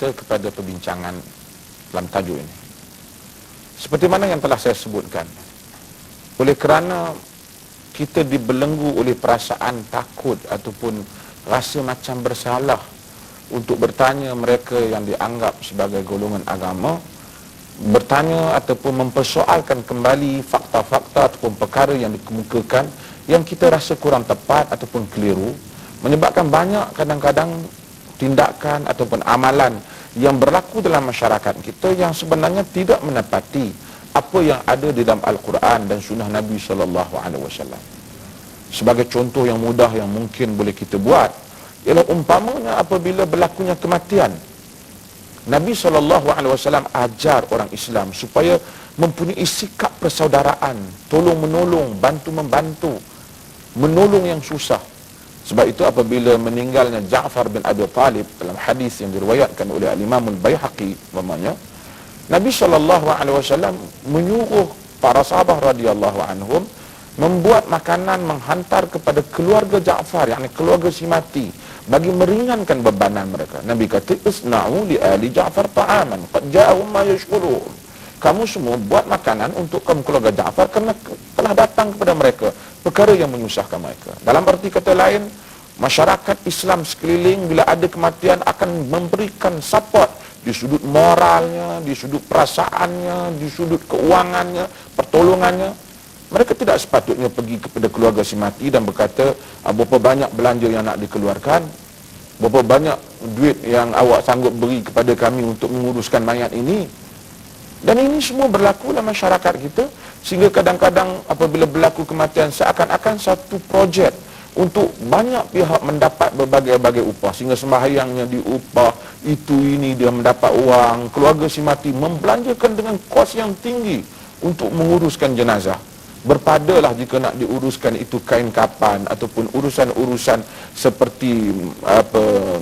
kita kepada perbincangan dalam tajuk ini. Seperti mana yang telah saya sebutkan, oleh kerana kita dibelenggu oleh perasaan takut ataupun rasa macam bersalah untuk bertanya mereka yang dianggap sebagai golongan agama, bertanya ataupun mempersoalkan kembali fakta-fakta ataupun perkara yang dikemukakan yang kita rasa kurang tepat ataupun keliru, menyebabkan banyak kadang-kadang tindakan ataupun amalan yang berlaku dalam masyarakat kita yang sebenarnya tidak menepati apa yang ada di dalam Al-Quran dan sunnah Nabi SAW. Sebagai contoh yang mudah yang mungkin boleh kita buat ialah umpamanya apabila berlakunya kematian, Nabi SAW ajar orang Islam supaya mempunyai sikap persaudaraan, tolong-menolong, bantu-membantu, menolong yang susah. Sebab itu apabila meninggalnya Ja'far bin Abi Talib dalam hadis yang diriwayatkan oleh Al-Imam Al-Baihaqi namanya, Nabi SAW menyuruh para sahabat radhiyallahu anhum membuat makanan menghantar kepada keluarga Ja'far, yakni keluarga si mati, bagi meringankan bebanan mereka. Nabi kata, isna'u li ali Ja'far ta'aman qad ja'ahum ma yashghuluhum. Kamu semua buat makanan untuk kaum keluarga Ja'far kerana telah datang kepada mereka perkara yang menyusahkan mereka. Dalam arti kata lain, masyarakat Islam sekeliling bila ada kematian akan memberikan support di sudut moralnya, di sudut perasaannya, di sudut keuangannya, pertolongannya. Mereka tidak sepatutnya pergi kepada keluarga si mati dan berkata, berapa banyak belanja yang nak dikeluarkan, berapa banyak duit yang awak sanggup beri kepada kami untuk menguruskan mayat ini. Dan ini semua berlaku dalam masyarakat kita, sehingga kadang-kadang apabila berlaku kematian seakan-akan satu projek untuk banyak pihak mendapat berbagai-bagai upah, sehingga sembahyangnya diupah, itu ini dia mendapat uang, keluarga si mati membelanjakan dengan kos yang tinggi untuk menguruskan jenazah. Berpadalah jika nak diuruskan itu kain kapan ataupun urusan-urusan seperti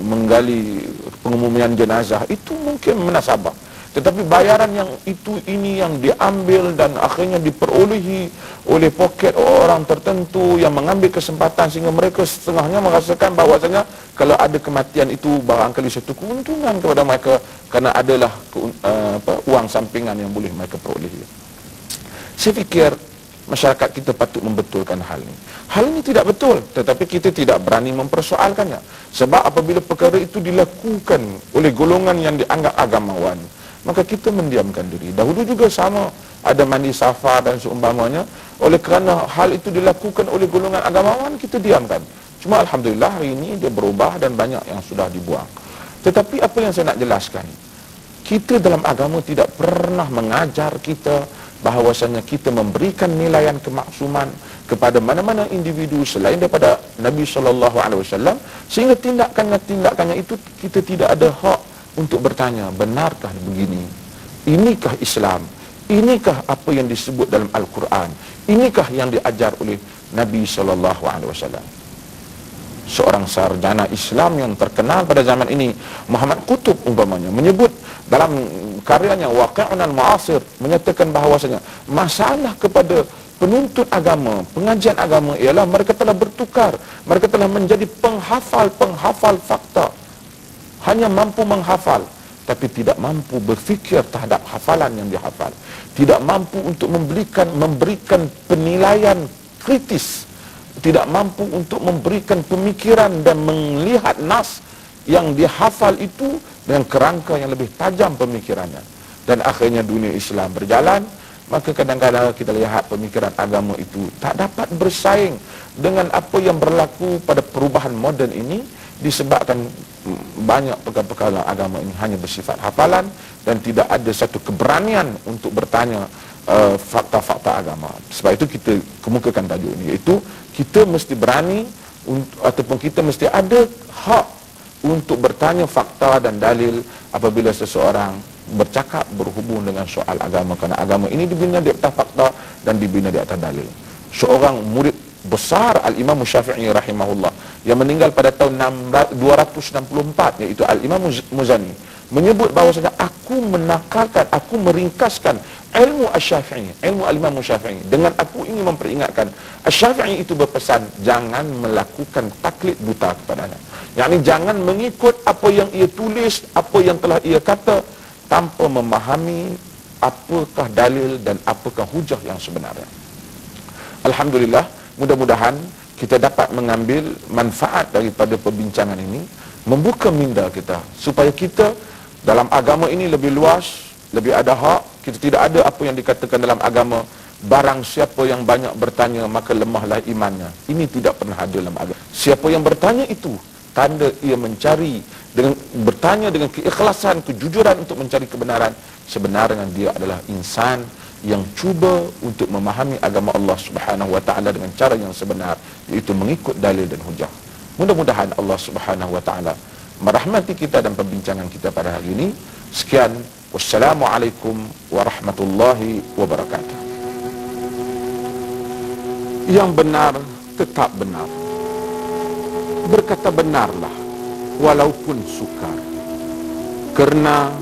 menggali pengumuman jenazah, itu mungkin menasabah. Tetapi bayaran yang itu ini yang diambil dan akhirnya diperolehi oleh poket orang tertentu yang mengambil kesempatan sehingga mereka setengahnya merasakan bahawasanya kalau ada kematian itu barangkali satu keuntungan kepada mereka kerana adalah uang sampingan yang boleh mereka perolehi. Saya fikir masyarakat kita patut membetulkan hal ini. Hal ini tidak betul, tetapi kita tidak berani mempersoalkannya. Sebab apabila perkara itu dilakukan oleh golongan yang dianggap agamawan, maka kita mendiamkan diri. Dahulu juga sama, ada mandi safar dan seumpamanya. Oleh kerana hal itu dilakukan oleh golongan agamawan, kita diamkan. Cuma Alhamdulillah hari ini dia berubah dan banyak yang sudah dibuang. Tetapi apa yang saya nak jelaskan, kita dalam agama tidak pernah mengajar kita bahawasanya kita memberikan nilaian kemaksuman kepada mana-mana individu selain daripada Nabi SAW, sehingga tindakannya itu kita tidak ada hak untuk bertanya, benarkah begini? Inikah Islam? Inikah apa yang disebut dalam Al-Quran? Inikah yang diajar oleh Nabi SAW? Seorang sarjana Islam yang terkenal pada zaman ini, Muhammad Qutb umpamanya, menyebut dalam karyanya Waqi'un al-Mu'asir, menyatakan bahawasanya masalah kepada penuntut agama, pengajian agama ialah mereka telah bertukar, mereka telah menjadi penghafal fakta, hanya mampu menghafal tapi tidak mampu berfikir terhadap hafalan yang dihafal, tidak mampu untuk memberikan penilaian kritis, tidak mampu untuk memberikan pemikiran dan melihat nas yang dihafal itu dengan kerangka yang lebih tajam pemikirannya. Dan akhirnya dunia Islam berjalan, maka kadang-kadang kita lihat pemikiran agama itu tak dapat bersaing dengan apa yang berlaku pada perubahan moden ini, disebabkan banyak perkara-perkara agama ini hanya bersifat hafalan dan tidak ada satu keberanian untuk bertanya fakta-fakta agama. Sebab itu kita kemukakan tajuk ini, iaitu kita mesti berani ataupun kita mesti ada hak untuk bertanya fakta dan dalil apabila seseorang bercakap berhubung dengan soal agama, kerana agama ini dibina di atas fakta dan dibina di atas dalil. Seorang murid besar Al-Imam Syafi'i rahimahullah yang meninggal pada tahun 264, iaitu Al-Imam Muzani, menyebut bahawasanya aku menakalkan, aku meringkaskan ilmu Asy-Syafi'i, ilmu al-Imam Syafi'i. Dengan aku ingin memperingatkan, Asy-Syafi'i itu berpesan, jangan melakukan taklid buta kepadanya. Yakni jangan mengikut apa yang ia tulis, apa yang telah ia kata, tanpa memahami apakah dalil dan apakah hujah yang sebenarnya. Alhamdulillah, mudah-mudahan kita dapat mengambil manfaat daripada perbincangan ini, membuka minda kita, supaya kita dalam agama ini lebih luas, lebih ada hak. Kita tidak ada apa yang dikatakan dalam agama, barang siapa yang banyak bertanya maka lemahlah imannya. Ini tidak pernah ada dalam agama. Siapa yang bertanya itu tanda ia mencari, dengan bertanya dengan keikhlasan, kejujuran untuk mencari kebenaran. Sebenarnya dia adalah insan yang cuba untuk memahami agama Allah Subhanahu wa taala dengan cara yang sebenar, iaitu mengikut dalil dan hujah. Mudah-mudahan Allah Subhanahu wa taala merahmati kita dan perbincangan kita pada hari ini. Sekian, wassalamualaikum warahmatullahi wabarakatuh. Yang benar tetap benar. Berkata benarlah walaupun sukar, kerana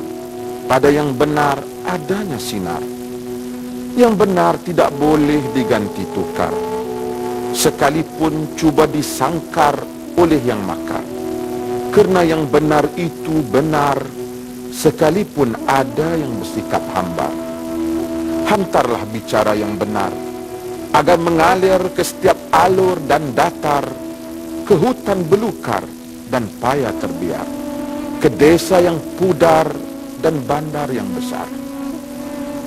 pada yang benar adanya sinar. Yang benar tidak boleh diganti tukar, sekalipun cuba disangkar oleh yang makar. Kerana yang benar itu benar, sekalipun ada yang bersikap hambar. Hantarlah bicara yang benar, agar mengalir ke setiap alur dan datar, ke hutan belukar dan payah terbiar, ke desa yang pudar dan bandar yang besar.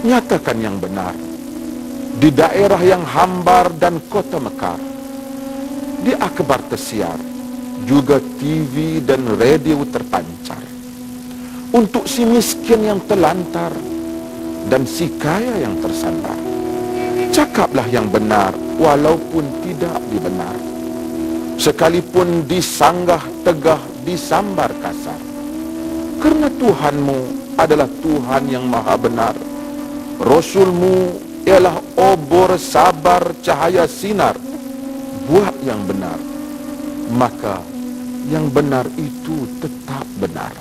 Nyatakan yang benar di daerah yang hambar dan kota mekar, di akbar tersiar, juga TV dan radio terpancar, untuk si miskin yang terlantar dan si kaya yang tersandar. Cakaplah yang benar walaupun tidak dibenar, sekalipun disanggah tegah, disambar kasar. Kerana Tuhanmu adalah Tuhan yang maha benar, Rasulmu ialah obor sabar cahaya sinar. Buat yang benar, maka yang benar itu tetap benar.